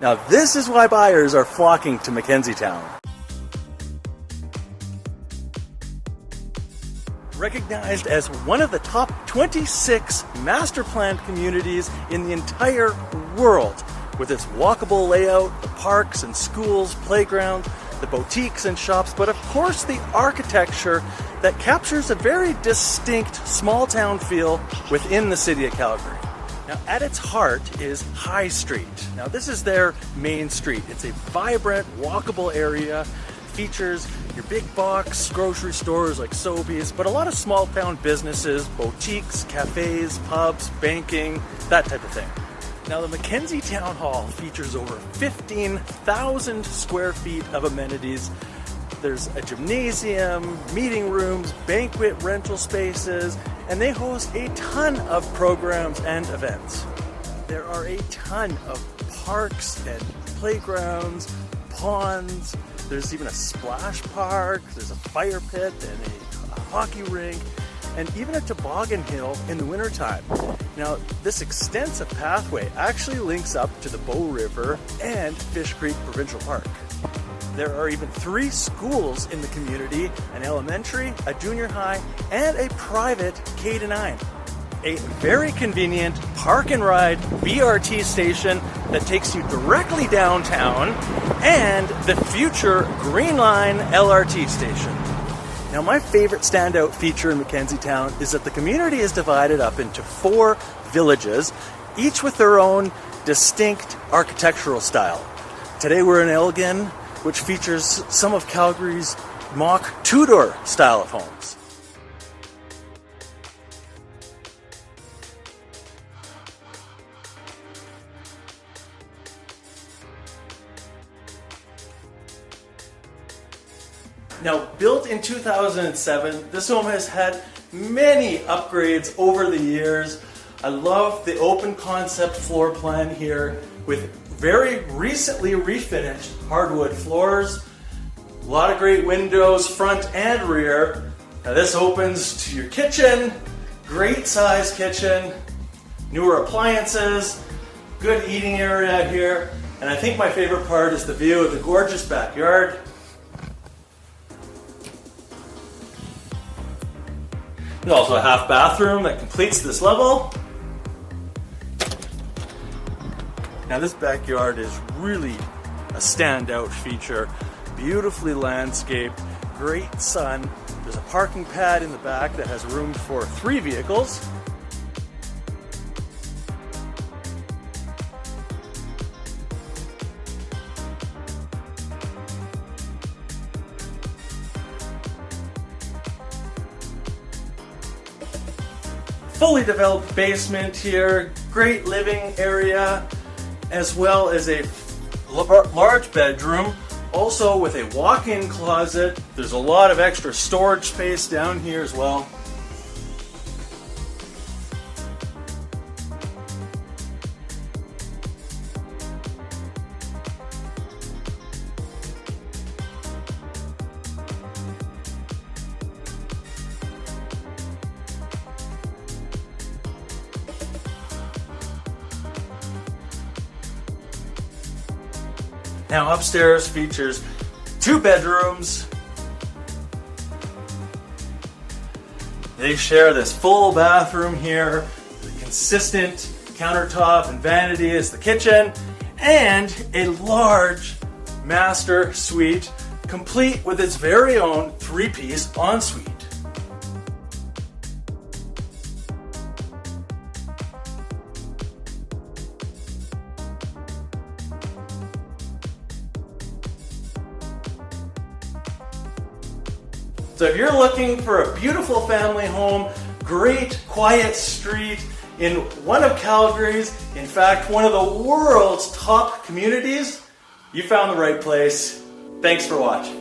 Now this is why buyers are flocking to Mackenzie Town. Recognized as one of the top 26 master planned communities in the entire world, with its walkable layout, the parks and schools, playgrounds, the boutiques and shops, but of course the architecture that captures a very distinct small town feel within the city of Calgary. Now at its heart is High Street. Now this is their main street. It's a vibrant, walkable area, features your big box grocery stores like Sobeys, but a lot of small town businesses, boutiques, cafes, pubs, banking, that type of thing. Now the Mackenzie Town Hall features over 15,000 square feet of amenities. There's a gymnasium, meeting rooms, banquet rental spaces, and they host a ton of programs and events. There are a ton of parks and playgrounds, ponds. There's even a splash park, there's a fire pit and a hockey rink, and even a toboggan hill in the wintertime. Now, this extensive pathway actually links up to the Bow River and Fish Creek Provincial Park. There are even 3 schools in the community, an elementary, a junior high, and a private K-9. A very convenient park and ride BRT station that takes you directly downtown, and the future Green Line LRT station. Now my favorite standout feature in Mackenzie Town is that the community is divided up into 4 villages, each with their own distinct architectural style. Today we're in Elgin, which features some of Calgary's mock Tudor style of homes. Now, built in 2007, this home has had many upgrades over the years. I love the open concept floor plan here with very recently refinished hardwood floors. A lot of great windows, front and rear. Now this opens to your kitchen, great size kitchen, newer appliances, good eating area here. And I think my favorite part is the view of the gorgeous backyard. There's also a half bathroom that completes this level. Now this backyard is really a standout feature. Beautifully landscaped, great sun. There's a parking pad in the back that has room for 3 vehicles. Fully developed basement here, great living area, as well as a large bedroom, also with a walk-in closet. There's a lot of extra storage space down here as well. Now upstairs features 2 bedrooms. They share this full bathroom here, the consistent countertop and vanity is the kitchen, and a large master suite complete with its very own 3-piece ensuite. So if you're looking for a beautiful family home, great quiet street in one of Calgary's, in fact, one of the world's top communities, you found the right place. Thanks for watching.